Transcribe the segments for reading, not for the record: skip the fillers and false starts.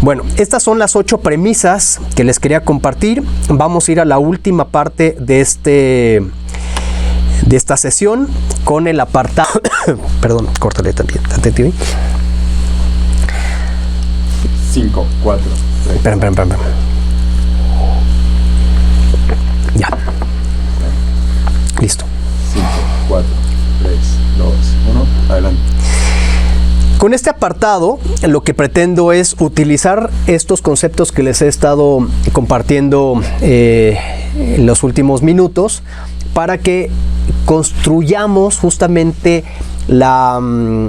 Bueno, estas son las 8 premisas que les quería compartir. Vamos a ir a la última parte de esta sesión con el apartado. Perdón, córtale también. 5, 4, 3. Espera. Ya. Listo. 5, 4, 3, 2, 1. Adelante. Con este apartado, lo que pretendo es utilizar estos conceptos que les he estado compartiendo en los últimos minutos para que construyamos justamente el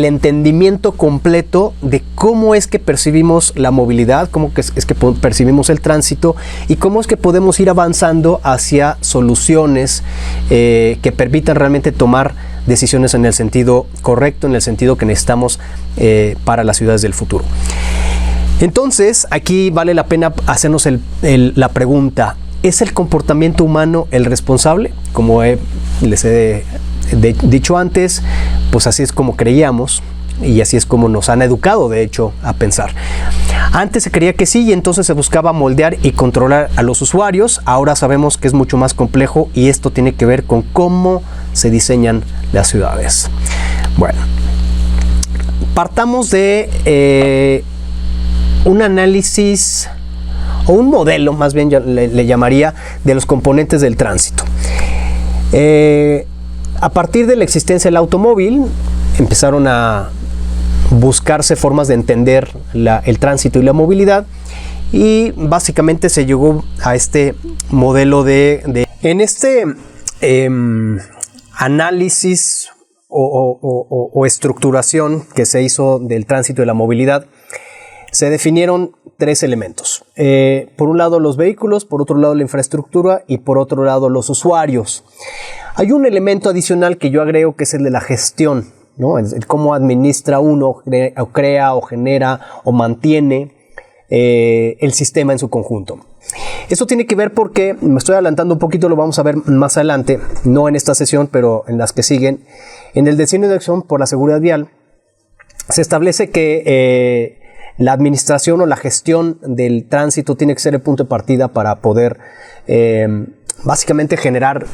entendimiento completo de cómo es que percibimos la movilidad, cómo es que percibimos el tránsito y cómo es que podemos ir avanzando hacia soluciones que permitan realmente tomar decisiones en el sentido correcto, en el sentido que necesitamos para las ciudades del futuro. Entonces, aquí vale la pena hacernos la pregunta: ¿es el comportamiento humano el responsable? Como les he dicho antes, pues así es como creíamos y así es como nos han educado, de hecho, a pensar. Antes se creía que sí y entonces se buscaba moldear y controlar a los usuarios. Ahora sabemos que es mucho más complejo y esto tiene que ver con cómo se diseñan las ciudades. Bueno, partamos de un análisis o un modelo, más bien le llamaría, de los componentes del tránsito. A partir de la existencia del automóvil, empezaron a buscarse formas de entender el tránsito y la movilidad, y básicamente se llegó a este modelo en este análisis o estructuración que se hizo del tránsito y la movilidad. Se definieron 3 elementos. Por un lado los vehículos, por otro lado la infraestructura y por otro lado los usuarios. Hay un elemento adicional que yo agrego, que es el de la gestión, ¿no? El cómo administra uno, o crea o genera o mantiene el sistema en su conjunto. Esto tiene que ver porque, me estoy adelantando un poquito, lo vamos a ver más adelante, no en esta sesión, pero en las que siguen. En el diseño de acción por la seguridad vial se establece que la administración o la gestión del tránsito tiene que ser el punto de partida para poder básicamente generar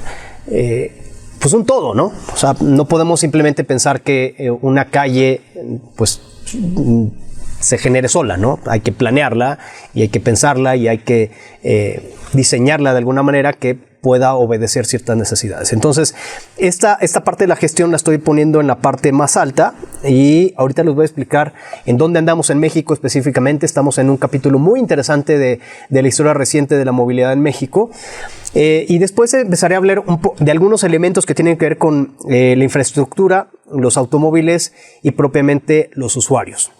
pues un todo, ¿no? O sea, no podemos simplemente pensar que una calle pues se genere sola, ¿no? Hay que planearla y hay que pensarla y hay que diseñarla de alguna manera que pueda obedecer ciertas necesidades. Entonces, esta parte de la gestión la estoy poniendo en la parte más alta y ahorita les voy a explicar en dónde andamos en México específicamente. Estamos en un capítulo muy interesante de la historia reciente de la movilidad en México. Y después empezaré a hablar de algunos elementos que tienen que ver con la infraestructura, los automóviles y propiamente los usuarios.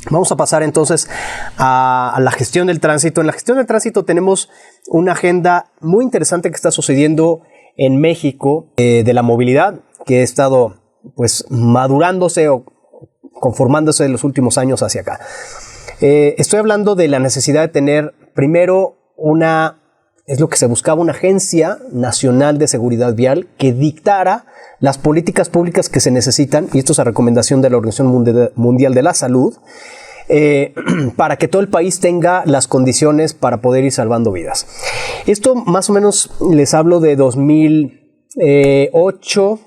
Vamos a pasar entonces a la gestión del tránsito. En la gestión del tránsito tenemos una agenda muy interesante que está sucediendo en México de la movilidad, que ha estado pues madurándose o conformándose en los últimos años hacia acá. Estoy hablando de la necesidad de tener primero es lo que se buscaba, una agencia nacional de seguridad vial que dictara las políticas públicas que se necesitan, y esto es a recomendación de la Organización Mundial de la Salud, para que todo el país tenga las condiciones para poder ir salvando vidas. Esto más o menos les hablo de 2008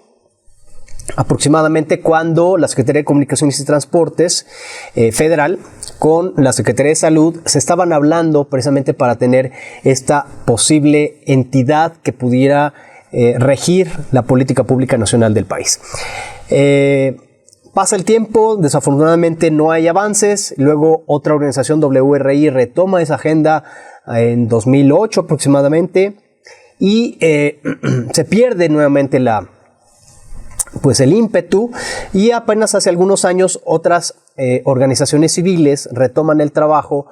aproximadamente, cuando la Secretaría de Comunicaciones y Transportes federal con la Secretaría de Salud se estaban hablando precisamente para tener esta posible entidad que pudiera regir la política pública nacional del país. Pasa el tiempo, desafortunadamente no hay avances. Luego otra organización, WRI, retoma esa agenda en 2008 aproximadamente y se pierde nuevamente el ímpetu, y apenas hace algunos años otras organizaciones civiles retoman el trabajo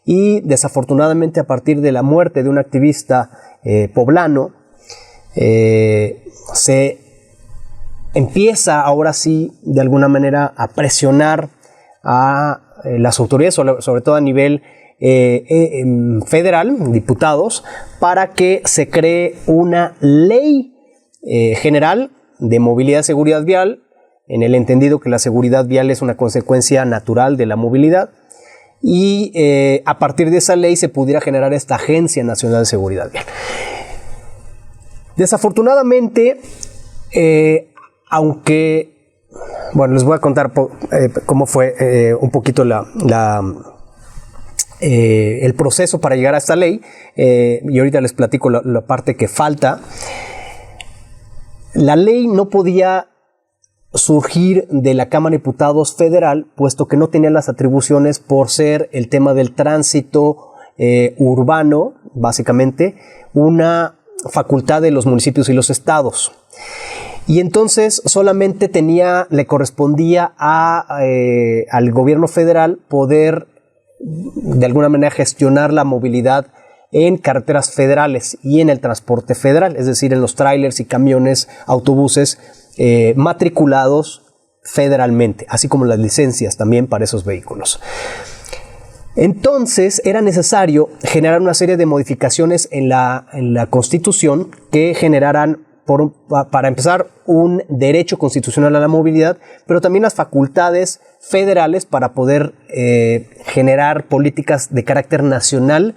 y desafortunadamente a partir de la muerte de un activista poblano se empieza ahora sí de alguna manera a presionar a las autoridades, sobre todo a nivel federal, diputados, para que se cree una ley general de movilidad y seguridad vial, en el entendido que la seguridad vial es una consecuencia natural de la movilidad, y a partir de esa ley se pudiera generar esta Agencia Nacional de Seguridad Vial. Desafortunadamente, aunque, bueno, les voy a contar cómo fue un poquito el proceso para llegar a esta ley, y ahorita les platico la parte que falta. La ley no podía surgir de la Cámara de Diputados Federal, puesto que no tenía las atribuciones por ser el tema del tránsito urbano, básicamente, una facultad de los municipios y los estados. Y entonces solamente le correspondía al gobierno federal poder de alguna manera gestionar la movilidad en carreteras federales y en el transporte federal, es decir, en los trailers y camiones, autobuses matriculados federalmente, así como las licencias también para esos vehículos. Entonces era necesario generar una serie de modificaciones en la Constitución que generaran, para empezar, un derecho constitucional a la movilidad, pero también las facultades federales para poder generar políticas de carácter nacional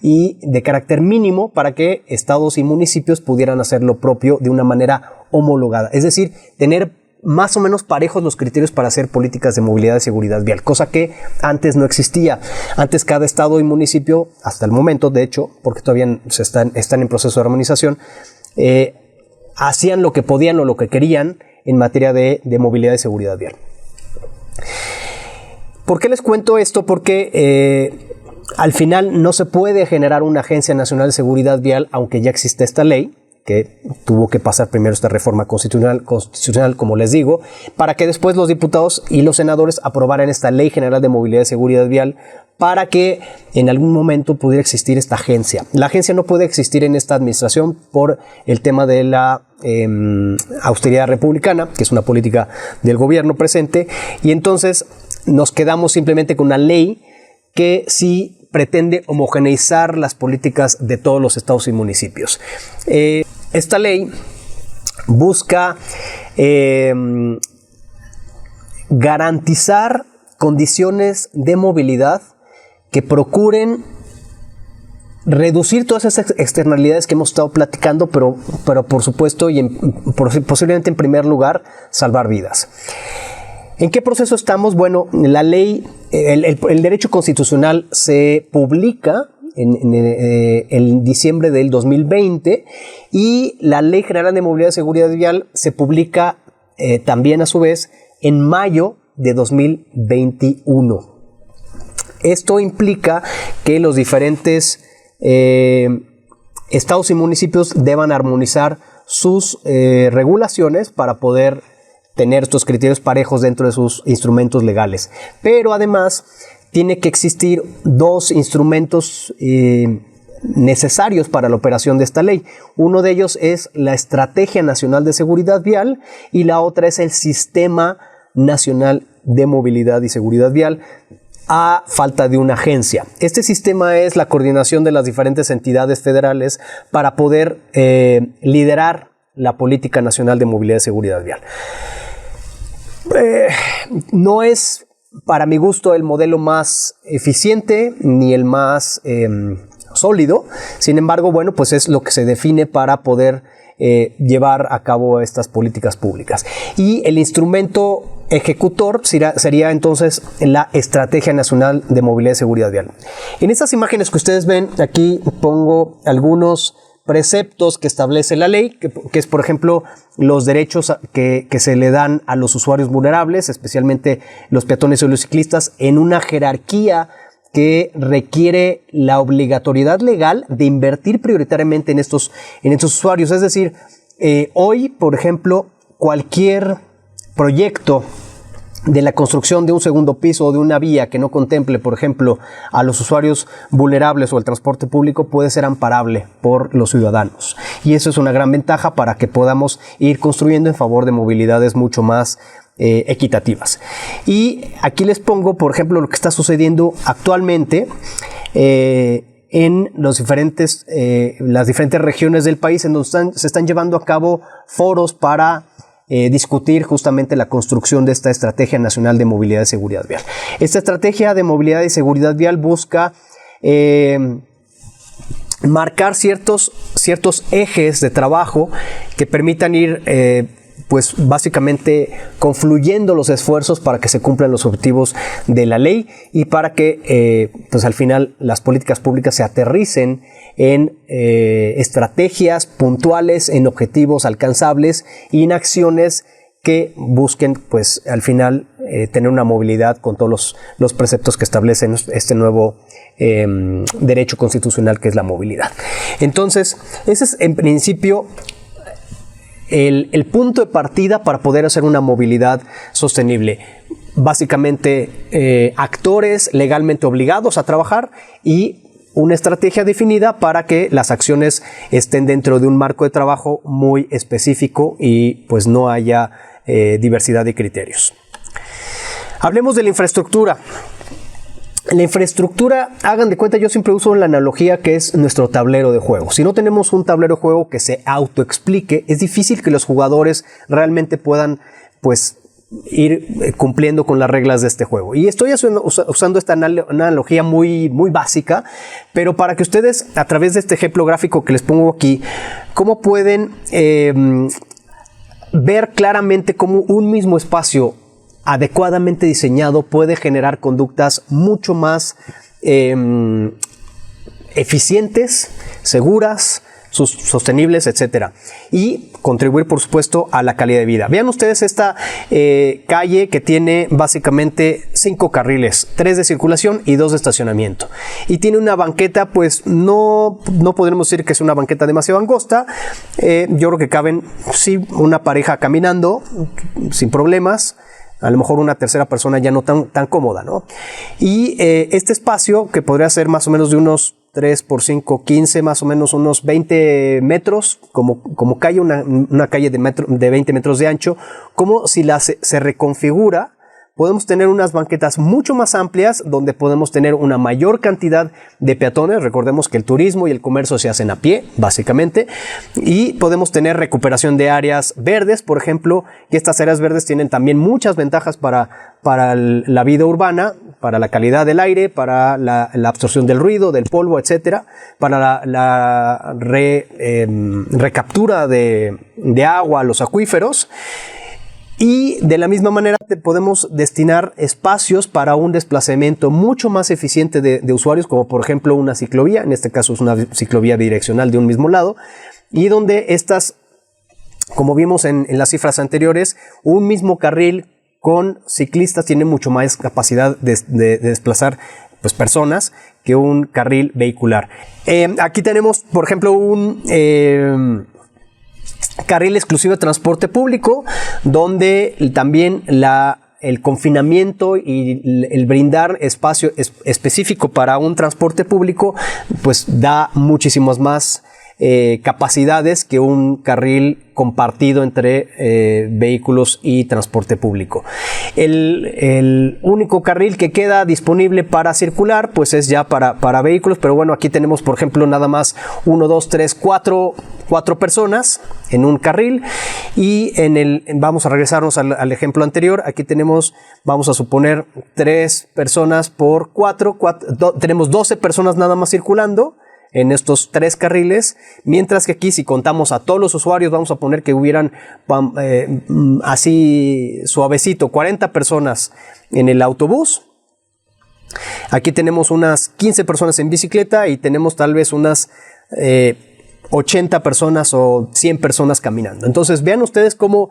y de carácter mínimo para que estados y municipios pudieran hacer lo propio de una manera homologada. Es decir, tener más o menos parejos los criterios para hacer políticas de movilidad y seguridad vial, cosa que antes no existía. Antes cada estado y municipio, hasta el momento, de hecho, porque todavía están en proceso de armonización, hacían lo que podían o lo que querían en materia de movilidad y seguridad vial. ¿Por qué les cuento esto? Porque al final no se puede generar una Agencia Nacional de Seguridad Vial, aunque ya existe esta ley, que tuvo que pasar primero esta reforma constitucional, como les digo, para que después los diputados y los senadores aprobaran esta Ley General de Movilidad y Seguridad Vial para que en algún momento pudiera existir esta agencia. La agencia no puede existir en esta administración por el tema de la austeridad republicana, que es una política del gobierno presente, y entonces nos quedamos simplemente con una ley que sí pretende homogeneizar las políticas de todos los estados y municipios. Esta ley busca garantizar condiciones de movilidad que procuren reducir todas esas externalidades que hemos estado platicando, pero por supuesto y posiblemente en primer lugar, salvar vidas. ¿En qué proceso estamos? Bueno, la ley, el derecho constitucional se publica en diciembre del 2020 y la Ley General de Movilidad y Seguridad Vial se publica también a su vez en mayo de 2021. Esto implica que los diferentes estados y municipios deban armonizar sus regulaciones para poder tener estos criterios parejos dentro de sus instrumentos legales. Pero además tiene que existir dos instrumentos necesarios para la operación de esta ley. Uno de ellos es la Estrategia Nacional de Seguridad Vial y la otra es el Sistema Nacional de Movilidad y Seguridad Vial, a falta de una agencia. Este sistema es la coordinación de las diferentes entidades federales para poder liderar la Política Nacional de Movilidad y Seguridad Vial. No es, para mi gusto, el modelo más eficiente ni el más sólido. Sin embargo, bueno, pues es lo que se define para poder llevar a cabo estas políticas públicas. Y el instrumento ejecutor sería entonces la Estrategia Nacional de Movilidad y Seguridad Vial. En estas imágenes que ustedes ven, aquí pongo algunos preceptos que establece la ley, que es, por ejemplo, los derechos que se le dan a los usuarios vulnerables, especialmente los peatones y los ciclistas, en una jerarquía que requiere la obligatoriedad legal de invertir prioritariamente en estos usuarios. Es decir, hoy, por ejemplo, cualquier proyecto de la construcción de un segundo piso o de una vía que no contemple, por ejemplo, a los usuarios vulnerables o el transporte público puede ser amparable por los ciudadanos. Y eso es una gran ventaja para que podamos ir construyendo en favor de movilidades mucho más equitativas. Y aquí les pongo, por ejemplo, lo que está sucediendo actualmente en las diferentes regiones del país, en donde se están llevando a cabo foros para discutir justamente la construcción de esta Estrategia Nacional de Movilidad y Seguridad Vial. Esta Estrategia de Movilidad y Seguridad Vial busca marcar ciertos ejes de trabajo que permitan ir pues básicamente confluyendo los esfuerzos para que se cumplan los objetivos de la ley y para que pues al final las políticas públicas se aterricen en estrategias puntuales, en objetivos alcanzables y en acciones que busquen pues al final tener una movilidad con todos los preceptos que establecen este nuevo derecho constitucional que es la movilidad. Entonces, ese es en principio el punto de partida para poder hacer una movilidad sostenible. Básicamente actores legalmente obligados a trabajar y una estrategia definida para que las acciones estén dentro de un marco de trabajo muy específico y pues no haya diversidad de criterios. Hablemos de la infraestructura. La infraestructura, hagan de cuenta, yo siempre uso la analogía que es nuestro tablero de juego. Si no tenemos un tablero de juego que se autoexplique, es difícil que los jugadores realmente puedan pues ir cumpliendo con las reglas de este juego. Y estoy usando esta analogía muy básica, pero para que ustedes, a través de este ejemplo gráfico que les pongo aquí, cómo pueden ver claramente cómo un mismo espacio adecuadamente diseñado puede generar conductas mucho más eficientes, seguras, sostenibles, etcétera, y contribuir por supuesto a la calidad de vida. Vean ustedes esta calle que tiene básicamente 5 carriles, 3 de circulación y 2 de estacionamiento, y tiene una banqueta, pues no podremos decir que es una banqueta demasiado angosta. Yo creo que caben sí una pareja caminando sin problemas, a lo mejor una tercera persona ya no tan cómoda, ¿no? Y este espacio, que podría ser más o menos de unos 3 por 5, 15, más o menos unos 20 metros, como calle, una calle de 20 metros de ancho, como si se reconfigura, podemos tener unas banquetas mucho más amplias donde podemos tener una mayor cantidad de peatones. Recordemos que el turismo y el comercio se hacen a pie, básicamente, y podemos tener recuperación de áreas verdes, por ejemplo, que estas áreas verdes tienen también muchas ventajas para la vida urbana, para la calidad del aire, para la absorción del ruido, del polvo, etcétera, para la recaptura de agua a los acuíferos. Y de la misma manera podemos destinar espacios para un desplazamiento mucho más eficiente de usuarios, como por ejemplo una ciclovía, en este caso es una ciclovía bidireccional de un mismo lado, y donde estas, como vimos en las cifras anteriores, un mismo carril con ciclistas tiene mucho más capacidad de desplazar pues, personas que un carril vehicular. Aquí tenemos, por ejemplo, un carril exclusivo de transporte público, donde también el confinamiento y el brindar espacio específico para un transporte público pues da muchísimas más capacidades que un carril compartido entre vehículos y transporte público. El único carril que queda disponible para circular pues es ya para vehículos, pero bueno, aquí tenemos por ejemplo nada más 1, 2, 3, 4 personas en un carril, y vamos a regresarnos al ejemplo anterior. Aquí tenemos, vamos a suponer 3 personas por 4, tenemos 12 personas nada más circulando en estos 3 carriles, mientras que aquí si contamos a todos los usuarios, vamos a poner que hubieran así suavecito 40 personas en el autobús. Aquí tenemos unas 15 personas en bicicleta y tenemos tal vez unas 80 personas o 100 personas caminando. Entonces vean ustedes cómo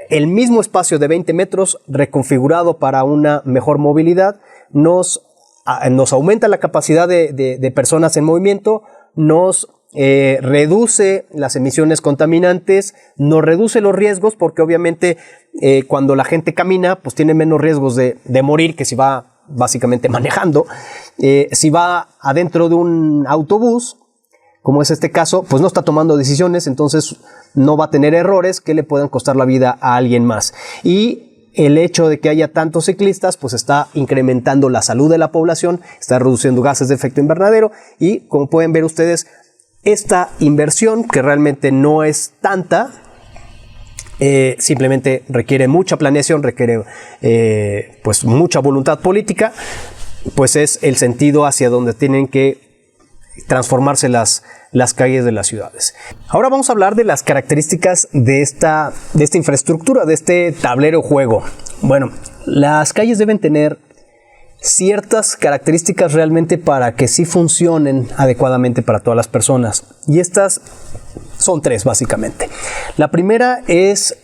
el mismo espacio de 20 metros reconfigurado para una mejor movilidad nos aumenta la capacidad de personas en movimiento, nos reduce las emisiones contaminantes, nos reduce los riesgos, porque obviamente cuando la gente camina pues tiene menos riesgos de morir que si va básicamente manejando. Si va adentro de un autobús, como es este caso, pues no está tomando decisiones, entonces no va a tener errores que le puedan costar la vida a alguien más. Y el hecho de que haya tantos ciclistas pues está incrementando la salud de la población, está reduciendo gases de efecto invernadero, y como pueden ver ustedes, esta inversión, que realmente no es tanta, simplemente requiere mucha planeación, requiere pues mucha voluntad política, pues es el sentido hacia donde tienen que transformarse las calles de las ciudades. Ahora vamos a hablar de las características de esta infraestructura, de este tablero juego. Bueno, las calles deben tener ciertas características realmente para que sí funcionen adecuadamente para todas las personas. Y estas son 3 básicamente. La primera es,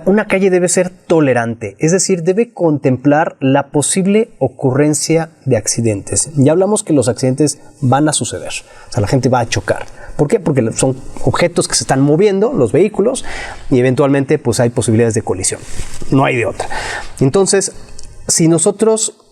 una calle debe ser tolerante, es decir, debe contemplar la posible ocurrencia de accidentes. Ya hablamos que los accidentes van a suceder, o sea, la gente va a chocar. ¿Por qué? Porque son objetos que se están moviendo, los vehículos, y eventualmente pues hay posibilidades de colisión. No hay de otra. Entonces, si nosotros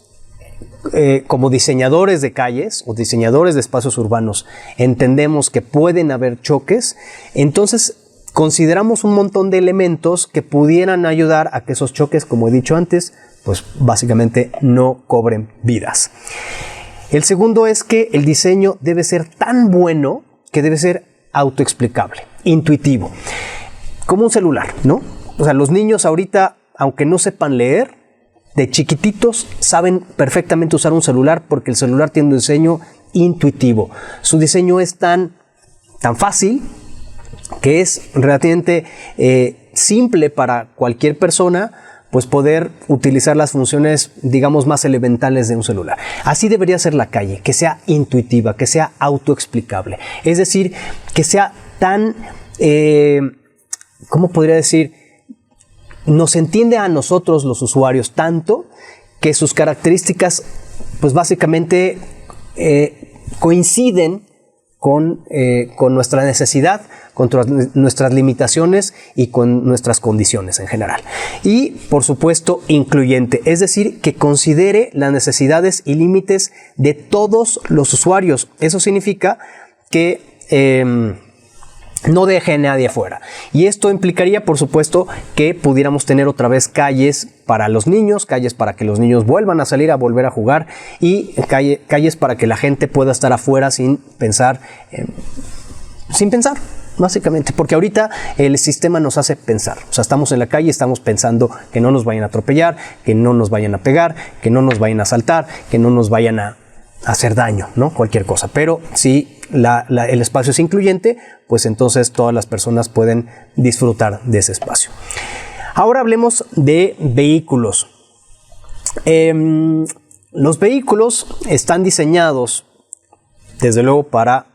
como diseñadores de calles o diseñadores de espacios urbanos entendemos que pueden haber choques, entonces consideramos un montón de elementos que pudieran ayudar a que esos choques, como he dicho antes, pues básicamente no cobren vidas. El segundo es que el diseño debe ser tan bueno que debe ser autoexplicable, intuitivo, como un celular, ¿no? O sea, los niños ahorita, aunque no sepan leer, de chiquititos saben perfectamente usar un celular porque el celular tiene un diseño intuitivo. Su diseño es tan fácil que es relativamente simple para cualquier persona pues poder utilizar las funciones, digamos, más elementales de un celular. Así debería ser la calle, que sea intuitiva, que sea autoexplicable. Es decir, que sea tan, ¿cómo podría decir? Nos entiende a nosotros los usuarios tanto que sus características pues básicamente coinciden con nuestra necesidad, con nuestras limitaciones y con nuestras condiciones en general. Y por supuesto incluyente, es decir, que considere las necesidades y límites de todos los usuarios. Eso significa que no deje a nadie afuera. Y esto implicaría, por supuesto, que pudiéramos tener otra vez calles para los niños, calles para que los niños vuelvan a salir a volver a jugar y calles para que la gente pueda estar afuera sin pensar, básicamente, porque ahorita el sistema nos hace pensar. O sea, estamos en la calle, estamos pensando que no nos vayan a atropellar, que no nos vayan a pegar, que no nos vayan a asaltar, que no nos vayan a hacer daño, ¿no? Cualquier cosa. Pero si el espacio es incluyente, pues entonces todas las personas pueden disfrutar de ese espacio. Ahora hablemos de vehículos. Los vehículos están diseñados, desde luego, para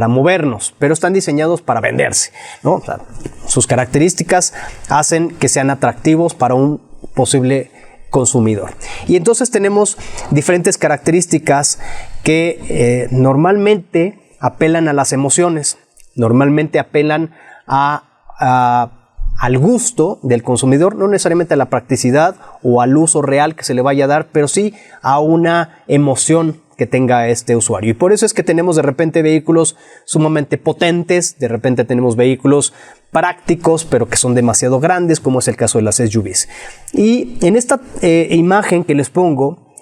movernos, pero están diseñados para venderse, ¿no? O sea, sus características hacen que sean atractivos para un posible consumidor. Y entonces tenemos diferentes características que normalmente apelan a las emociones, normalmente apelan al gusto del consumidor, no necesariamente a la practicidad o al uso real que se le vaya a dar, pero sí a una emoción que tenga este usuario. Y por eso es que tenemos de repente vehículos sumamente potentes, de repente tenemos vehículos prácticos, pero que son demasiado grandes, como es el caso de las SUVs. Y en esta imagen que les pongo,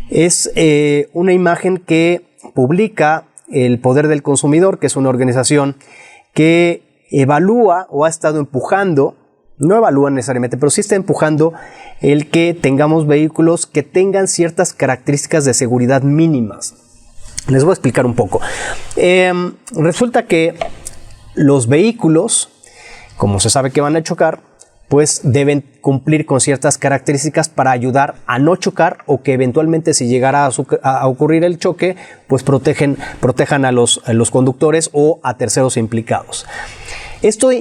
es una imagen que publica El Poder del Consumidor, que es una organización que evalúa o ha estado empujando, no evalúa necesariamente, pero sí está empujando el que tengamos vehículos que tengan ciertas características de seguridad mínimas. Les voy a explicar un poco. Resulta que los vehículos, como se sabe que van a chocar, pues deben cumplir con ciertas características para ayudar a no chocar, o que eventualmente, si llegara a ocurrir el choque, pues protejan a los conductores o a terceros implicados. Esto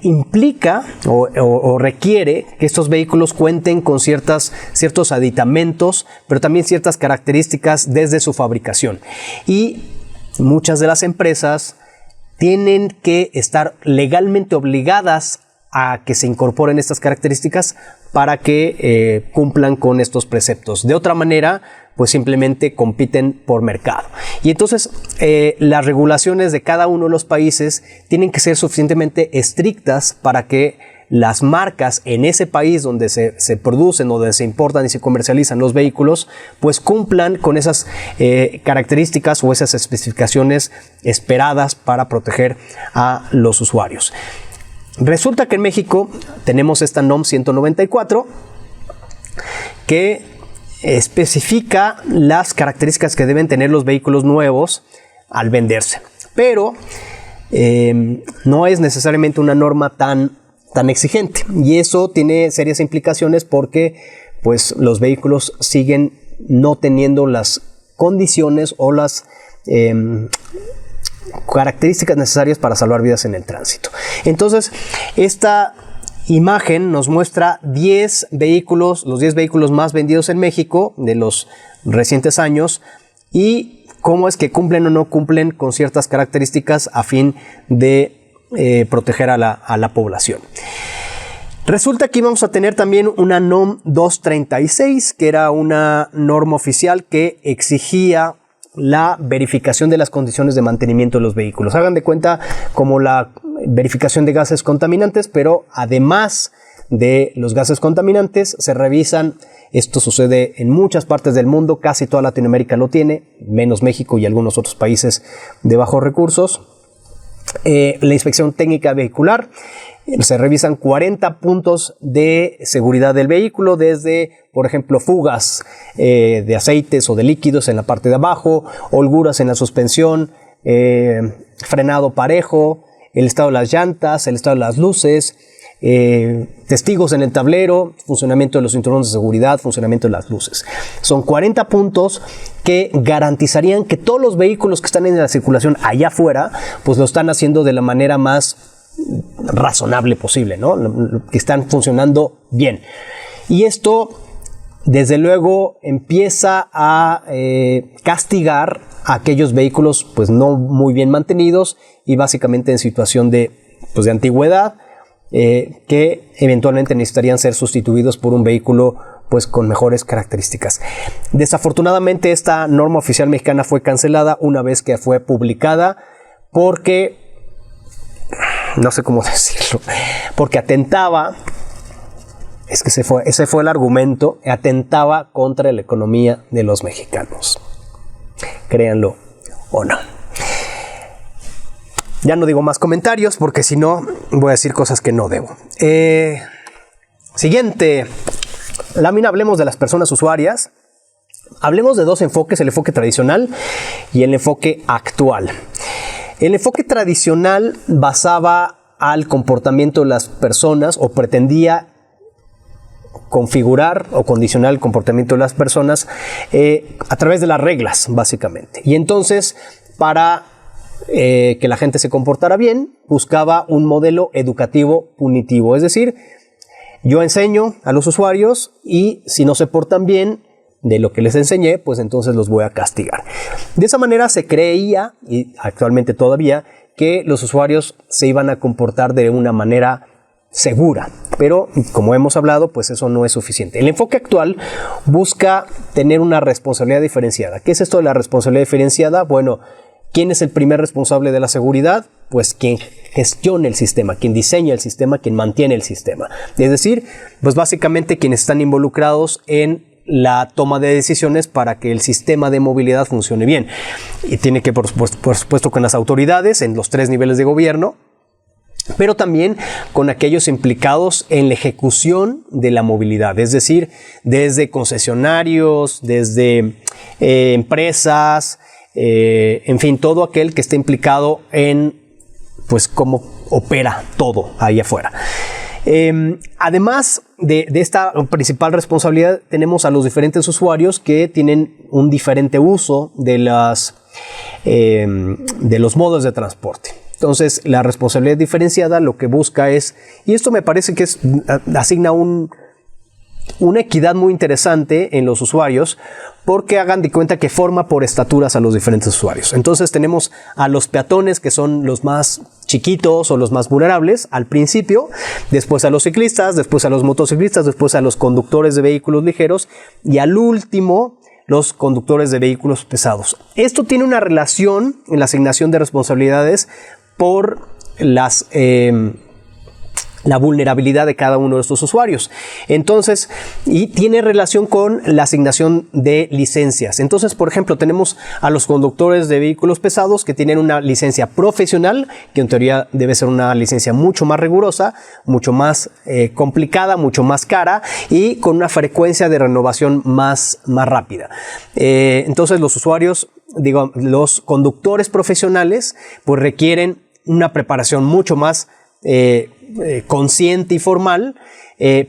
implica o requiere que estos vehículos cuenten con ciertos aditamentos, pero también ciertas características desde su fabricación. Y muchas de las empresas tienen que estar legalmente obligadas a que se incorporen estas características para que cumplan con estos preceptos. De otra manera, pues simplemente compiten por mercado. Y entonces las regulaciones de cada uno de los países tienen que ser suficientemente estrictas para que las marcas en ese país donde se producen, donde se importan y se comercializan los vehículos, pues cumplan con esas características o esas especificaciones esperadas para proteger a los usuarios. Resulta que en México tenemos esta NOM 194 que especifica las características que deben tener los vehículos nuevos al venderse. Pero no es necesariamente una norma tan exigente, y eso tiene serias implicaciones porque pues, los vehículos siguen no teniendo las condiciones o las características necesarias para salvar vidas en el tránsito. Entonces, esta imagen nos muestra 10 vehículos, los 10 vehículos más vendidos en México de los recientes años, y cómo es que cumplen o no cumplen con ciertas características a fin de proteger a la población. Resulta que íbamos a tener también una NOM 236, que era una norma oficial que exigía la verificación de las condiciones de mantenimiento de los vehículos. Hagan de cuenta como la verificación de gases contaminantes, pero además de los gases contaminantes se revisan. Esto sucede en muchas partes del mundo, casi toda Latinoamérica lo tiene, menos México y algunos otros países de bajos recursos. La inspección técnica vehicular, se revisan 40 puntos de seguridad del vehículo, desde, por ejemplo, fugas de aceites o de líquidos en la parte de abajo, holguras en la suspensión, frenado parejo, el estado de las llantas, el estado de las luces, testigos en el tablero, funcionamiento de los cinturones de seguridad, funcionamiento de las luces. Son 40 puntos que garantizarían que todos los vehículos que están en la circulación allá afuera, pues lo están haciendo de la manera más razonable posible, ¿no? Que están funcionando bien. Y esto, desde luego, empieza a castigar a aquellos vehículos pues no muy bien mantenidos y básicamente en situación de antigüedad, que eventualmente necesitarían ser sustituidos por un vehículo pues con mejores características. Desafortunadamente, esta norma oficial mexicana fue cancelada una vez que fue publicada, porque no sé cómo decirlo, porque atentaba, es que ese fue el argumento, atentaba contra la economía de los mexicanos. Créanlo o no. Ya no digo más comentarios porque si no voy a decir cosas que no debo. Siguiente lámina, hablemos de las personas usuarias. Hablemos de dos enfoques, el enfoque tradicional y el enfoque actual. El enfoque tradicional basaba al comportamiento de las personas o pretendía configurar o condicionar el comportamiento de las personas a través de las reglas, básicamente. Y entonces, para que la gente se comportara bien, buscaba un modelo educativo punitivo. Es decir, yo enseño a los usuarios y si no se portan bien de lo que les enseñé, pues entonces los voy a castigar. De esa manera se creía, y actualmente todavía, que los usuarios se iban a comportar de una manera segura. Pero, como hemos hablado, pues eso no es suficiente. El enfoque actual busca tener una responsabilidad diferenciada. ¿Qué es esto de la responsabilidad diferenciada? Bueno, ¿quién es el primer responsable de la seguridad? Pues quien gestiona el sistema, quien diseña el sistema, quien mantiene el sistema. Es decir, pues básicamente quienes están involucrados en la toma de decisiones para que el sistema de movilidad funcione bien. Y tiene que, por supuesto, con las autoridades en los 3 niveles de gobierno, pero también con aquellos implicados en la ejecución de la movilidad, es decir, desde concesionarios, desde empresas, en fin, todo aquel que esté implicado en pues cómo opera todo ahí afuera. Además de esta principal responsabilidad, tenemos a los diferentes usuarios que tienen un diferente uso de los modos de transporte. Entonces, la responsabilidad diferenciada lo que busca es, y esto me parece que asigna una equidad muy interesante en los usuarios, porque hagan de cuenta que forma por estaturas a los diferentes usuarios. Entonces tenemos a los peatones, que son los más chiquitos o los más vulnerables al principio, después a los ciclistas, después a los motociclistas, después a los conductores de vehículos ligeros y al último los conductores de vehículos pesados. Esto tiene una relación en la asignación de responsabilidades por las la vulnerabilidad de cada uno de estos usuarios. Entonces, y tiene relación con la asignación de licencias. Entonces, por ejemplo, tenemos a los conductores de vehículos pesados que tienen una licencia profesional, que en teoría debe ser una licencia mucho más rigurosa, mucho más complicada, mucho más cara y con una frecuencia de renovación más rápida. Entonces, los usuarios, los conductores profesionales, pues requieren una preparación mucho más consciente y formal,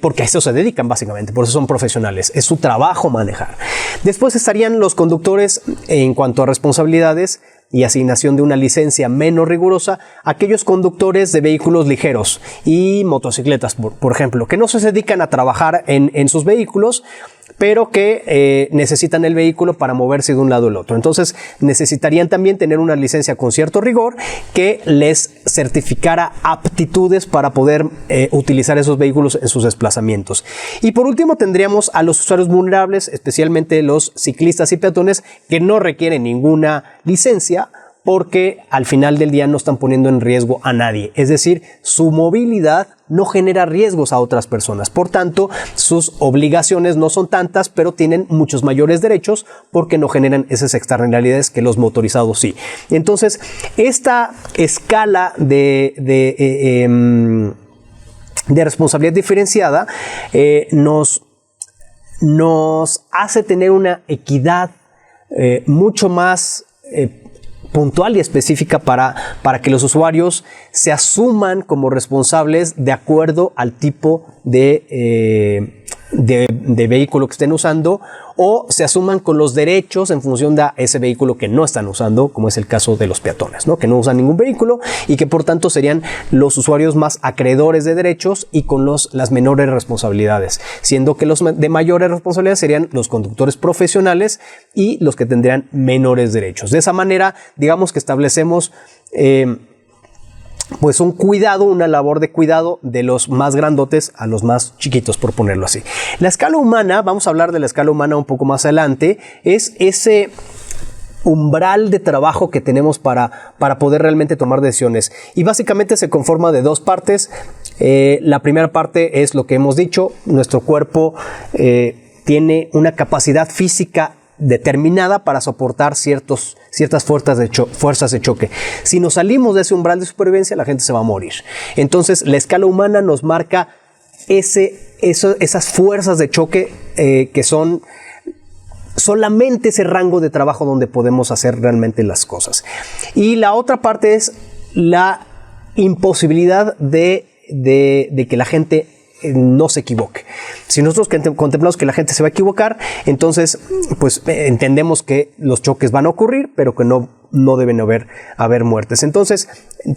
porque a eso se dedican básicamente, por eso son profesionales, es su trabajo manejar. Después estarían los conductores en cuanto a responsabilidades y asignación de una licencia menos rigurosa, aquellos conductores de vehículos ligeros y motocicletas, por ejemplo, que no se dedican a trabajar en sus vehículos, pero que necesitan el vehículo para moverse de un lado al otro. Entonces necesitarían también tener una licencia con cierto rigor que les certificara aptitudes para poder utilizar esos vehículos en sus desplazamientos. Y por último tendríamos a los usuarios vulnerables, especialmente los ciclistas y peatones, que no requieren ninguna licencia, porque al final del día no están poniendo en riesgo a nadie. Es decir, su movilidad no genera riesgos a otras personas. Por tanto, sus obligaciones no son tantas, pero tienen muchos mayores derechos porque no generan esas externalidades que los motorizados sí. Entonces, esta escala de responsabilidad diferenciada nos hace tener una equidad mucho más puntual y específica para que los usuarios se asuman como responsables de acuerdo al tipo de vehículo que estén usando, o se asuman con los derechos en función de ese vehículo que no están usando, como es el caso de los peatones, ¿no? Que no usan ningún vehículo y que por tanto serían los usuarios más acreedores de derechos y con las menores responsabilidades, siendo que los de mayores responsabilidades serían los conductores profesionales y los que tendrían menores derechos. De esa manera, digamos que establecemos pues un cuidado, una labor de cuidado de los más grandotes a los más chiquitos, por ponerlo así. La escala humana, vamos a hablar de la escala humana un poco más adelante, es ese umbral de trabajo que tenemos para poder realmente tomar decisiones. Y básicamente se conforma de dos partes. La primera parte es lo que hemos dicho, nuestro cuerpo tiene una capacidad física determinada para soportar ciertas fuerzas de choque. Si nos salimos de ese umbral de supervivencia, la gente se va a morir. Entonces, la escala humana nos marca esas fuerzas de choque que son solamente ese rango de trabajo donde podemos hacer realmente las cosas. Y la otra parte es la imposibilidad de que la gente no se equivoque. Si nosotros contemplamos que la gente se va a equivocar, entonces pues entendemos que los choques van a ocurrir, pero que no deben haber muertes. Entonces,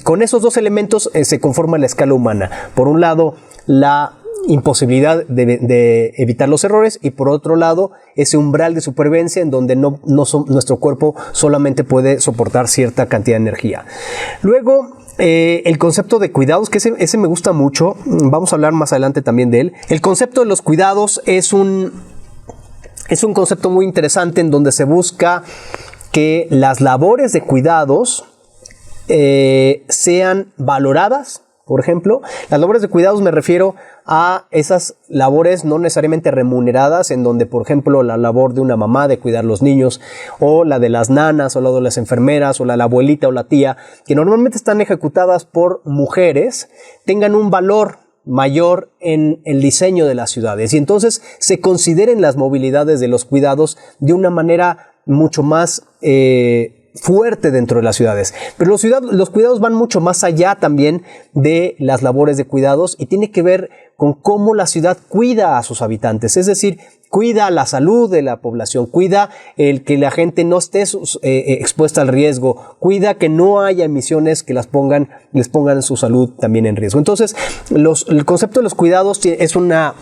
con esos dos elementos se conforma la escala humana. Por un lado, la imposibilidad de evitar los errores, y por otro lado, ese umbral de supervivencia en donde nuestro cuerpo solamente puede soportar cierta cantidad de energía. Luego, el concepto de cuidados, que ese me gusta mucho, vamos a hablar más adelante también de él. El concepto de los cuidados es un concepto muy interesante en donde se busca que las labores de cuidados sean valoradas. Por ejemplo, las labores de cuidados me refiero a esas labores no necesariamente remuneradas, en donde, por ejemplo, la labor de una mamá de cuidar los niños, o la de las nanas, o la de las enfermeras, o la de la abuelita o la tía, que normalmente están ejecutadas por mujeres, tengan un valor mayor en el diseño de las ciudades, y entonces se consideren las movilidades de los cuidados de una manera mucho más fuerte dentro de las ciudades. Pero los cuidados van mucho más allá también de las labores de cuidados, y tiene que ver con cómo la ciudad cuida a sus habitantes, es decir, cuida la salud de la población, cuida el que la gente no esté expuesta al riesgo, cuida que no haya emisiones que les pongan su salud también en riesgo. Entonces, el concepto de los cuidados es una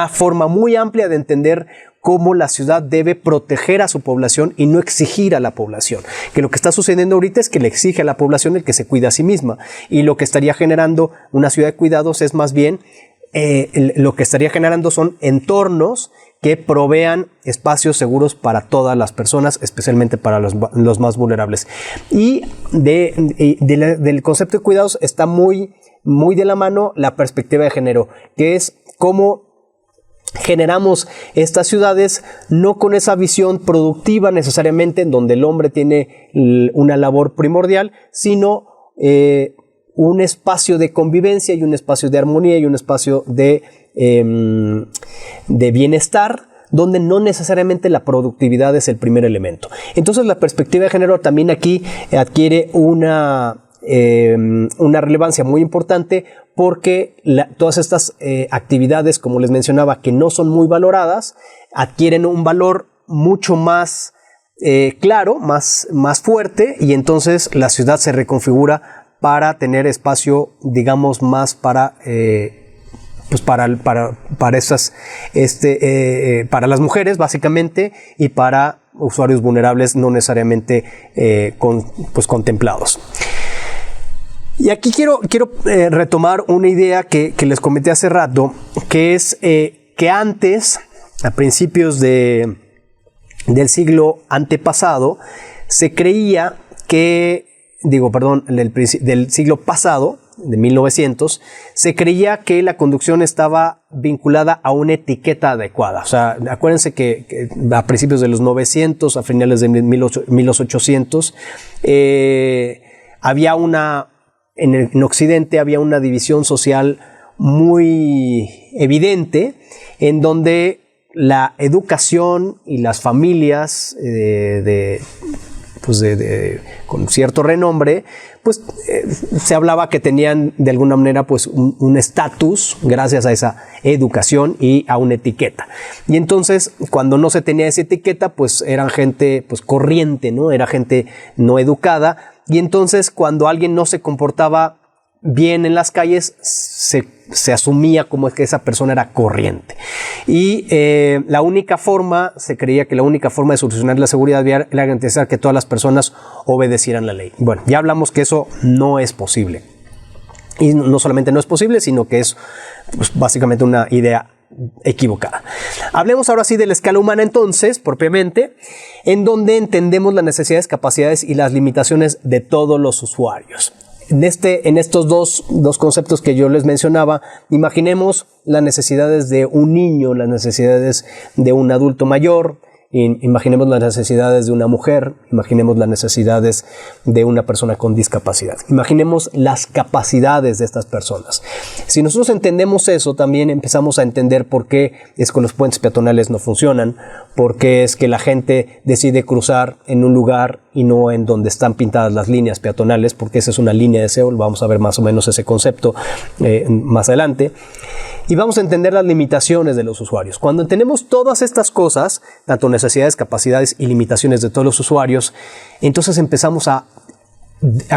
forma muy amplia de entender cómo la ciudad debe proteger a su población y no exigir a la población. Que lo que está sucediendo ahorita es que le exige a la población el que se cuida a sí misma. Y lo que estaría generando una ciudad de cuidados es más bien, lo que estaría generando son entornos que provean espacios seguros para todas las personas, especialmente para los más vulnerables. Y del concepto de cuidados está muy muy de la mano la perspectiva de género, que es cómo generamos estas ciudades no con esa visión productiva necesariamente en donde el hombre tiene una labor primordial, sino un espacio de convivencia y un espacio de armonía y un espacio de bienestar, donde no necesariamente la productividad es el primer elemento. Entonces la perspectiva de género también aquí adquiere una relevancia muy importante porque todas estas actividades, como les mencionaba, que no son muy valoradas, adquieren un valor mucho más claro, más fuerte, y entonces la ciudad se reconfigura para tener espacio, digamos, más para esas, para las mujeres básicamente, y para usuarios vulnerables no necesariamente contemplados. Y aquí quiero retomar una idea que les comenté hace rato, que es que antes, a principios del siglo antepasado, se creía que, del siglo pasado, de 1900, se creía que la conducción estaba vinculada a una etiqueta adecuada. O sea, acuérdense que a principios de los 900, a finales de 1800, había en Occidente había una división social muy evidente, en donde la educación y las familias con cierto renombre, se hablaba que tenían de alguna manera un estatus gracias a esa educación y a una etiqueta. Y entonces, cuando no se tenía esa etiqueta, eran gente corriente, ¿no? Era gente no educada. Y entonces, cuando alguien no se comportaba bien en las calles, se asumía como que esa persona era corriente. Y se creía que la única forma de solucionar la seguridad vial era garantizar que todas las personas obedecieran la ley. Bueno, ya hablamos que eso no es posible. Y no solamente no es posible, sino que es básicamente una idea equivocada. Hablemos ahora sí de la escala humana entonces, propiamente, en donde entendemos las necesidades, capacidades y las limitaciones de todos los usuarios. En estos dos conceptos que yo les mencionaba, imaginemos las necesidades de un niño, las necesidades de un adulto mayor, imaginemos las necesidades de una mujer, imaginemos las necesidades de una persona con discapacidad, imaginemos las capacidades de estas personas. Si nosotros entendemos eso, también empezamos a entender por qué es que los puentes peatonales no funcionan, por qué es que la gente decide cruzar en un lugar y no en donde están pintadas las líneas peatonales, porque esa es una línea de Seul. Vamos a ver más o menos ese concepto más adelante. Y vamos a entender las limitaciones de los usuarios. Cuando entendemos todas estas cosas, tanto necesidades, capacidades y limitaciones de todos los usuarios, entonces empezamos a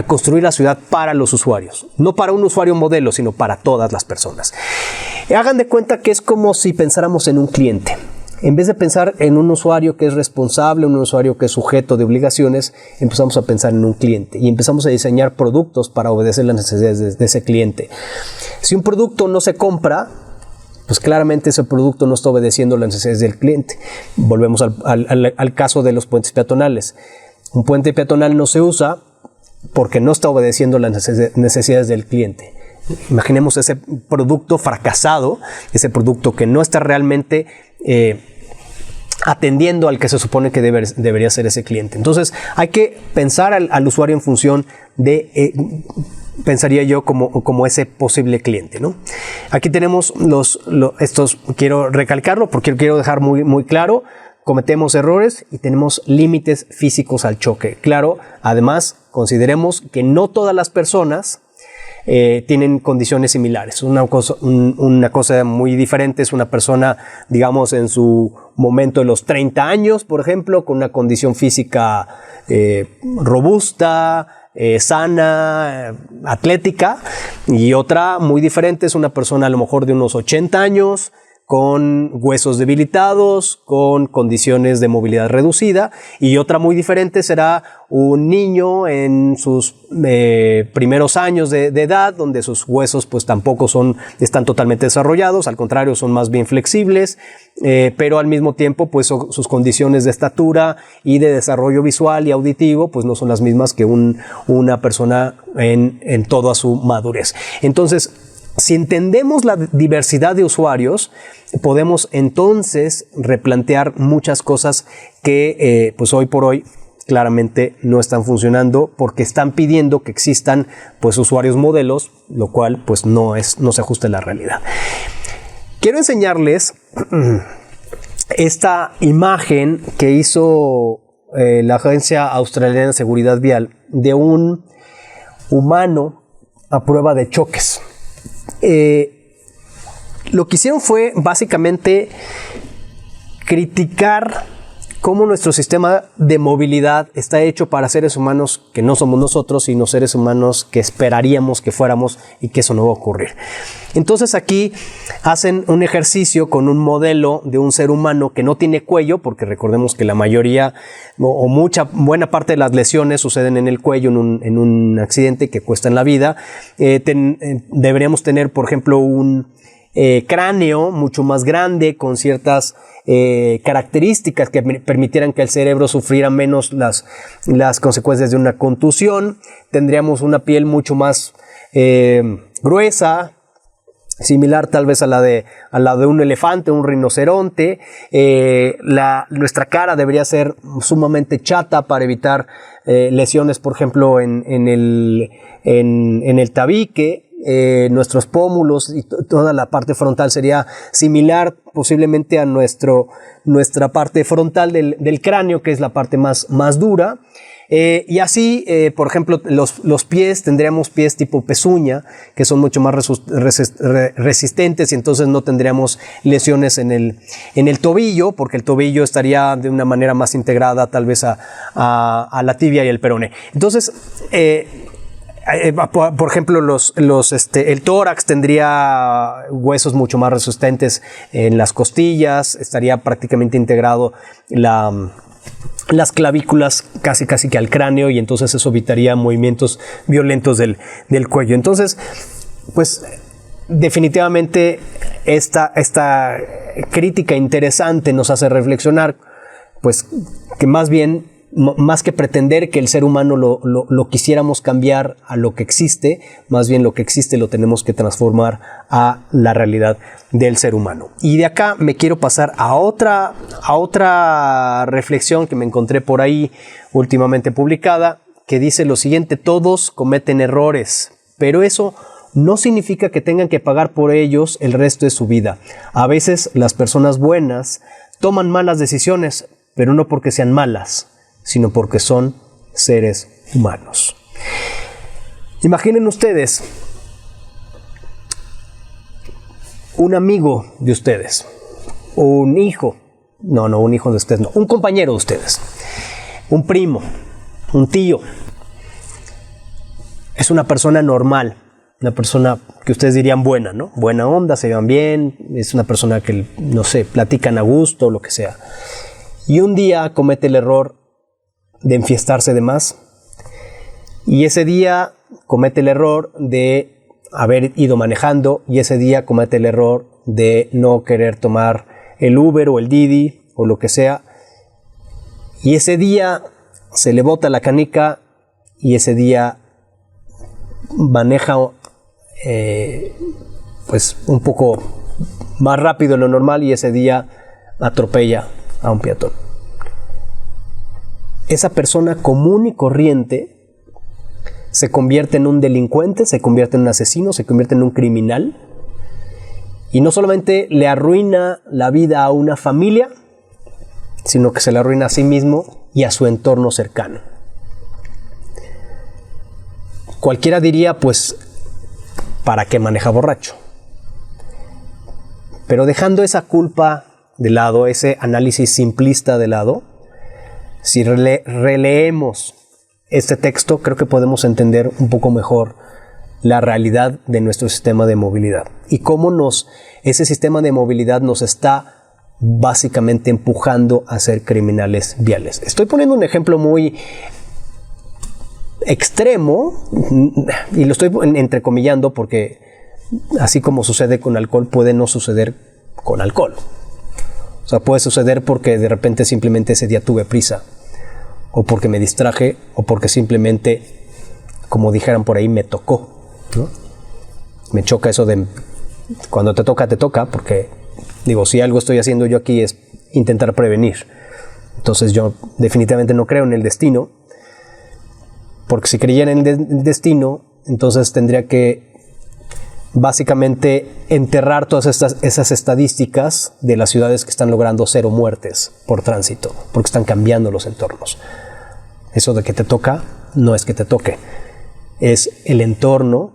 construir la ciudad para los usuarios. No para un usuario modelo, sino para todas las personas. Hagan de cuenta que es como si pensáramos en un cliente. En vez de pensar en un usuario que es responsable, un usuario que es sujeto de obligaciones, empezamos a pensar en un cliente y empezamos a diseñar productos para obedecer las necesidades de ese cliente. Si un producto no se compra, claramente ese producto no está obedeciendo las necesidades del cliente. Volvemos al caso de los puentes peatonales. Un puente peatonal no se usa porque no está obedeciendo las necesidades del cliente. Imaginemos ese producto fracasado, ese producto que no está realmente atendiendo al que se supone que debería ser ese cliente. Entonces hay que pensar al usuario en función de, pensaría yo, como ese posible cliente, ¿no? Aquí tenemos estos, quiero recalcarlo porque quiero dejar muy, muy claro, cometemos errores y tenemos límites físicos al choque. Claro, además consideremos que no todas las personas tienen condiciones similares. Una cosa muy diferente es una persona, digamos, en su momento de los 30 años, por ejemplo, con una condición física robusta, sana, atlética, y otra muy diferente es una persona a lo mejor de unos 80 años, con huesos debilitados, con condiciones de movilidad reducida, y otra muy diferente será un niño en sus primeros años de edad, donde sus huesos pues tampoco están totalmente desarrollados, al contrario son más bien flexibles, pero al mismo tiempo pues sus condiciones de estatura y de desarrollo visual y auditivo pues no son las mismas que una persona en toda su madurez. Entonces, si entendemos la diversidad de usuarios, podemos entonces replantear muchas cosas que pues hoy por hoy claramente no están funcionando porque están pidiendo que existan pues usuarios modelos, lo cual pues no se ajusta a la realidad. Quiero enseñarles esta imagen que hizo la Agencia Australiana de Seguridad Vial de un humano a prueba de choques. Lo que hicieron fue básicamente criticar cómo nuestro sistema de movilidad está hecho para seres humanos que no somos nosotros, sino seres humanos que esperaríamos que fuéramos y que eso no va a ocurrir. Entonces aquí hacen un ejercicio con un modelo de un ser humano que no tiene cuello, porque recordemos que la mayoría o buena parte de las lesiones suceden en el cuello en un accidente que cuestan la vida. Deberíamos tener, por ejemplo, un cráneo mucho más grande con ciertas características que permitieran que el cerebro sufriera menos las consecuencias de una contusión. Tendríamos una piel mucho más gruesa, similar tal vez a la de un elefante, un rinoceronte. Nuestra cara debería ser sumamente chata para evitar lesiones, por ejemplo, en el tabique. Nuestros pómulos y toda la parte frontal sería similar posiblemente a nuestra parte frontal del cráneo, que es la parte más dura. Y así, por ejemplo, los pies, tendríamos pies tipo pezuña, que son mucho más resistentes, y entonces no tendríamos lesiones en el tobillo, porque el tobillo estaría de una manera más integrada tal vez a la tibia y el peroné. Entonces, por ejemplo, el tórax tendría huesos mucho más resistentes en las costillas, estaría prácticamente integrado las clavículas casi que al cráneo, y entonces eso evitaría movimientos violentos del cuello. Entonces, pues definitivamente esta crítica interesante nos hace reflexionar, pues que más que pretender que el ser humano lo quisiéramos cambiar a lo que existe, más bien lo que existe lo tenemos que transformar a la realidad del ser humano. Y de acá me quiero pasar a otra reflexión que me encontré por ahí últimamente publicada, que dice lo siguiente: todos cometen errores, pero eso no significa que tengan que pagar por ellos el resto de su vida. A veces las personas buenas toman malas decisiones, pero no porque sean malas, sino porque son seres humanos. Imaginen ustedes un amigo de ustedes, un hijo, un hijo de ustedes, un compañero de ustedes, un primo, un tío. Es una persona normal, una persona que ustedes dirían buena, ¿no? Buena onda, se llevan bien, es una persona que, no sé, platican a gusto, lo que sea. Y un día comete el error de enfiestarse de más, y ese día comete el error de haber ido manejando, y ese día comete el error de no querer tomar el Uber o el Didi o lo que sea, y ese día se le bota la canica, y ese día maneja pues un poco más rápido de lo normal, y ese día atropella a un peatón. Esa persona común y corriente se convierte en un delincuente, se convierte en un asesino, se convierte en un criminal, y no solamente le arruina la vida a una familia, sino que se le arruina a sí mismo y a su entorno cercano. Cualquiera diría, pues, ¿para qué maneja borracho? Pero dejando esa culpa de lado, ese análisis simplista de lado, si releemos este texto, creo que podemos entender un poco mejor la realidad de nuestro sistema de movilidad y cómo ese sistema de movilidad nos está básicamente empujando a ser criminales viales. Estoy poniendo un ejemplo muy extremo y lo estoy entrecomillando porque así como sucede con alcohol, puede no suceder con alcohol. O sea, puede suceder porque de repente simplemente ese día tuve prisa, o porque me distraje, o porque simplemente, como dijeran por ahí, me tocó, ¿no? Me choca eso de cuando te toca, porque digo, si algo estoy haciendo yo aquí es intentar prevenir. Entonces yo definitivamente no creo en el destino, porque si creyera en el destino, entonces tendría que básicamente enterrar todas esas estadísticas de las ciudades que están logrando 0 muertes por tránsito, porque están cambiando los entornos. Eso de que te toca, no es que te toque, es el entorno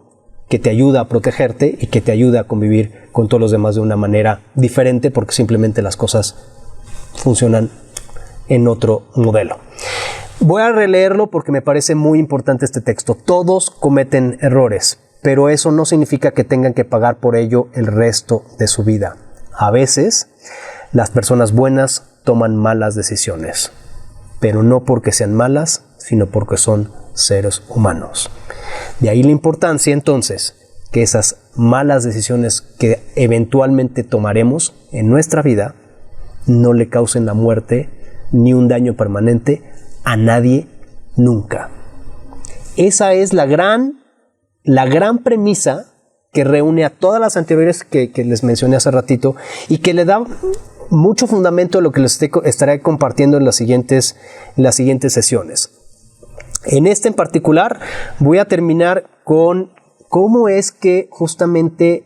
que te ayuda a protegerte y que te ayuda a convivir con todos los demás de una manera diferente, porque simplemente las cosas funcionan en otro modelo. Voy a releerlo porque me parece muy importante este texto. Todos cometen errores, pero eso no significa que tengan que pagar por ello el resto de su vida. A veces, las personas buenas toman malas decisiones, pero no porque sean malas, sino porque son seres humanos. De ahí la importancia, entonces, que esas malas decisiones que eventualmente tomaremos en nuestra vida no le causen la muerte ni un daño permanente a nadie nunca. Esa es la gran premisa que reúne a todas las anteriores que les mencioné hace ratito y que le da mucho fundamento a lo que les estaré compartiendo en las siguientes sesiones. En este en particular voy a terminar con cómo es que justamente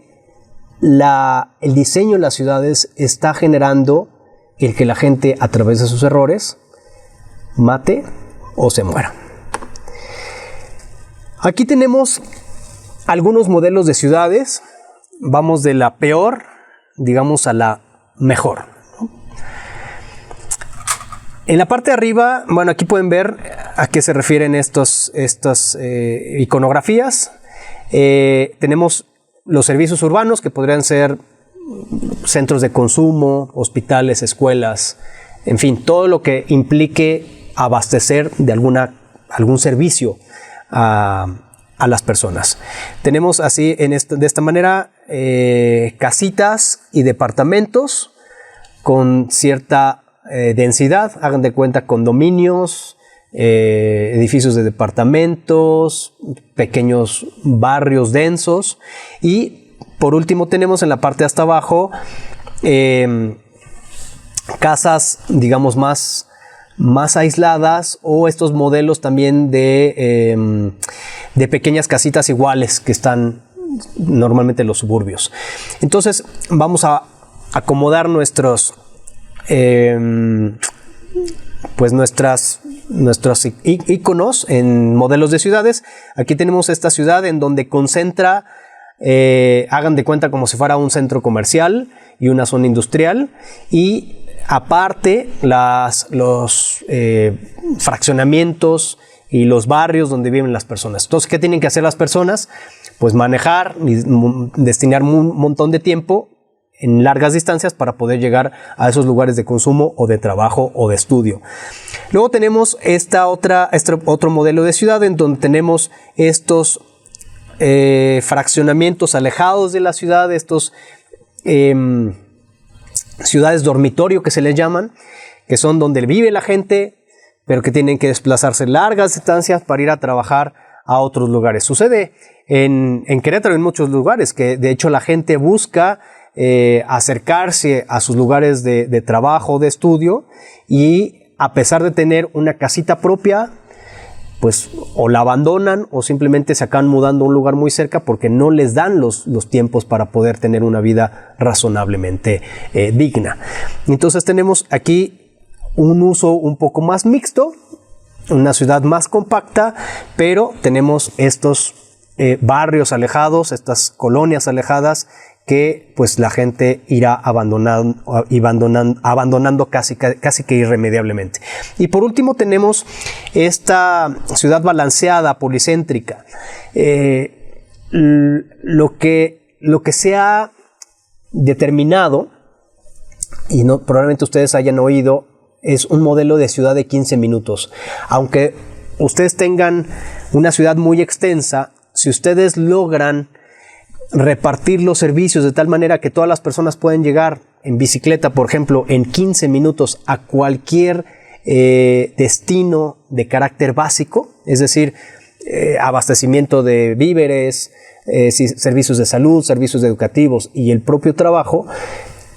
el diseño de las ciudades está generando el que la gente a través de sus errores mate o se muera. Aquí tenemos algunos modelos de ciudades. Vamos de la peor, digamos, a la mejor. En la parte de arriba, bueno, aquí pueden ver a qué se refieren estas iconografías. Tenemos los servicios urbanos, que podrían ser centros de consumo, hospitales, escuelas, en fin, todo lo que implique abastecer de algún servicio a las personas. Tenemos así de esta manera casitas y departamentos con cierta densidad, hagan de cuenta condominios, edificios de departamentos, pequeños barrios densos, y por último tenemos en la parte de hasta abajo casas, digamos, más aisladas, o estos modelos también de pequeñas casitas iguales que están normalmente en los suburbios. Entonces vamos a acomodar nuestros iconos en modelos de ciudades. Aquí tenemos esta ciudad en donde concentra, hagan de cuenta como si fuera un centro comercial y una zona industrial, y aparte los fraccionamientos y los barrios donde viven las personas. Entonces, ¿qué tienen que hacer las personas? Pues manejar y destinar un montón de tiempo en largas distancias para poder llegar a esos lugares de consumo o de trabajo o de estudio. Luego tenemos otro modelo de ciudad en donde tenemos estos fraccionamientos alejados de la ciudad, estos ciudades dormitorio que se les llaman, que son donde vive la gente, pero que tienen que desplazarse largas distancias para ir a trabajar a otros lugares. Sucede en Querétaro, en muchos lugares, que de hecho la gente busca acercarse a sus lugares de trabajo, de estudio, y a pesar de tener una casita propia, pues o la abandonan o simplemente se acaban mudando a un lugar muy cerca porque no les dan los tiempos para poder tener una vida razonablemente digna. Entonces tenemos aquí un uso un poco más mixto, una ciudad más compacta, pero tenemos estos barrios alejados, estas colonias alejadas que pues la gente irá abandonando casi que irremediablemente. Y por último tenemos esta ciudad balanceada, policéntrica. lo que se ha determinado, y no, probablemente ustedes hayan oído, es un modelo de ciudad de 15 minutos. Aunque ustedes tengan una ciudad muy extensa, si ustedes logran repartir los servicios de tal manera que todas las personas pueden llegar en bicicleta, por ejemplo, en 15 minutos a cualquier destino de carácter básico, es decir, abastecimiento de víveres, servicios de salud, servicios educativos y el propio trabajo,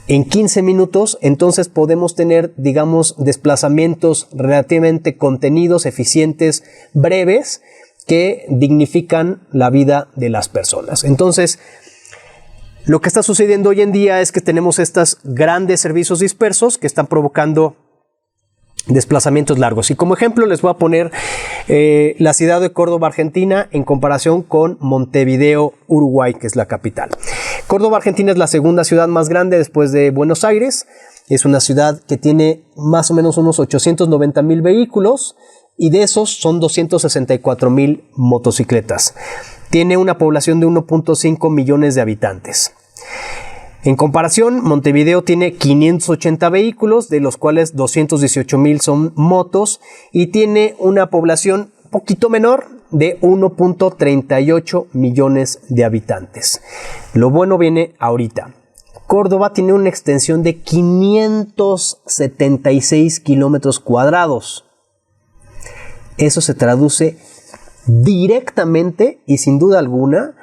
en 15 minutos, entonces podemos tener, digamos, desplazamientos relativamente contenidos, eficientes, breves, que dignifican la vida de las personas. Entonces, lo que está sucediendo hoy en día es que tenemos estos grandes servicios dispersos que están provocando desplazamientos largos. Y como ejemplo les voy a poner la ciudad de Córdoba, Argentina, en comparación con Montevideo, Uruguay, que es la capital. Córdoba, Argentina es la segunda ciudad más grande después de Buenos Aires. Es una ciudad que tiene más o menos unos 890,000 vehículos y de esos son 264,000 motocicletas. Tiene una población de 1.5 millones de habitantes. En comparación, Montevideo tiene 580 vehículos, de los cuales 218,000 son motos, y tiene una población un poquito menor de 1.38 millones de habitantes. Lo bueno viene ahorita. Córdoba tiene una extensión de 576 kilómetros cuadrados. Eso se traduce directamente y sin duda alguna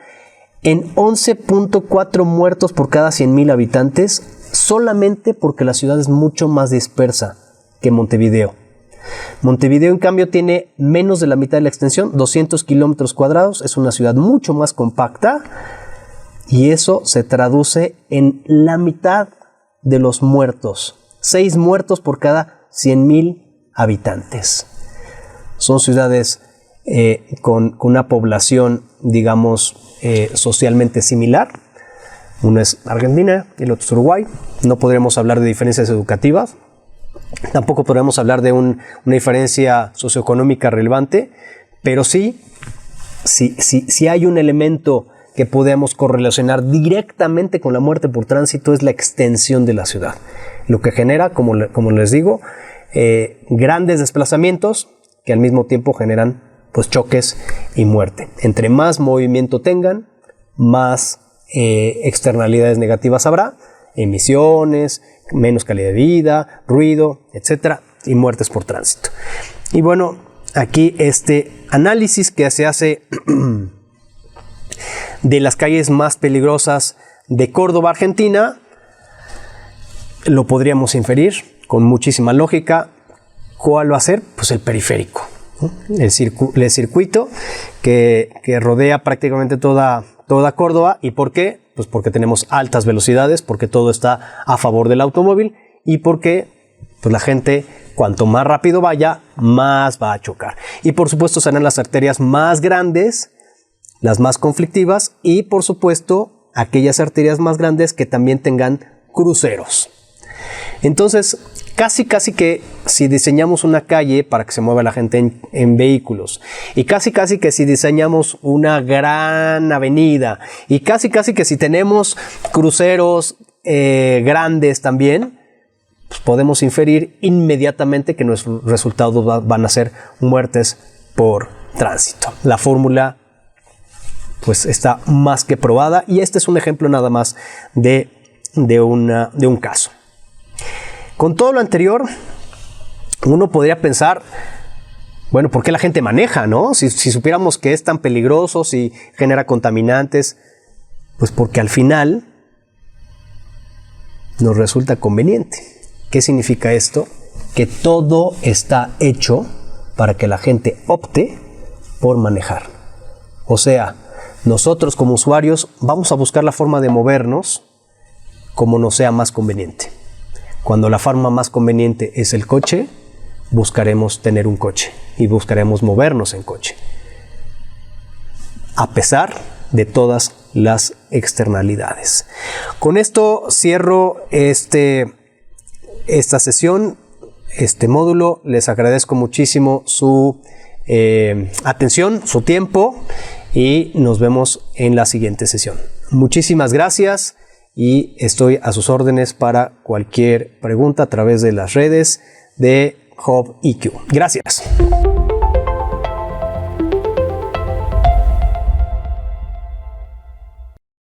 en 11.4 muertos por cada 100,000 habitantes, solamente porque la ciudad es mucho más dispersa que Montevideo. Montevideo, en cambio, tiene menos de la mitad de la extensión, 200 kilómetros cuadrados, es una ciudad mucho más compacta y eso se traduce en la mitad de los muertos, 6 muertos por cada 100,000 habitantes. Son ciudades con una población, digamos, socialmente similar. Uno es Argentina y el otro es Uruguay. No podremos hablar de diferencias educativas. Tampoco podremos hablar de una diferencia socioeconómica relevante, pero sí hay un elemento que podemos correlacionar directamente con la muerte por tránsito, es la extensión de la ciudad. Lo que genera, como les digo, grandes desplazamientos que al mismo tiempo generan pues choques y muerte. Entre más movimiento tengan, más externalidades negativas habrá, emisiones, menos calidad de vida, ruido, etcétera, y muertes por tránsito. Y bueno, aquí este análisis que se hace de las calles más peligrosas de Córdoba, Argentina, lo podríamos inferir con muchísima lógica. ¿Cuál va a ser? Pues el periférico. El circuito que rodea prácticamente toda Córdoba. ¿Y por qué? Pues porque tenemos altas velocidades, porque todo está a favor del automóvil y porque pues la gente, cuanto más rápido vaya, más va a chocar. Y por supuesto serán las arterias más grandes, las más conflictivas, y por supuesto aquellas arterias más grandes que también tengan cruceros. Entonces, casi que si diseñamos una calle para que se mueva la gente en vehículos, y casi que si diseñamos una gran avenida, y casi que si tenemos cruceros grandes también, pues podemos inferir inmediatamente que nuestros resultados van a ser muertes por tránsito. La fórmula pues está más que probada, y este es un ejemplo nada más de un caso. Con todo lo anterior, uno podría pensar, bueno, ¿por qué la gente maneja, no? Si supiéramos que es tan peligroso, si genera contaminantes, pues porque al final nos resulta conveniente. ¿Qué significa esto? Que todo está hecho para que la gente opte por manejar. O sea, nosotros como usuarios vamos a buscar la forma de movernos como nos sea más conveniente. Cuando la forma más conveniente es el coche, buscaremos tener un coche y buscaremos movernos en coche, a pesar de todas las externalidades. Con esto cierro esta sesión, este módulo. Les agradezco muchísimo su atención, su tiempo, y nos vemos en la siguiente sesión. Muchísimas gracias y estoy a sus órdenes para cualquier pregunta a través de las redes de Hub EQ. Gracias.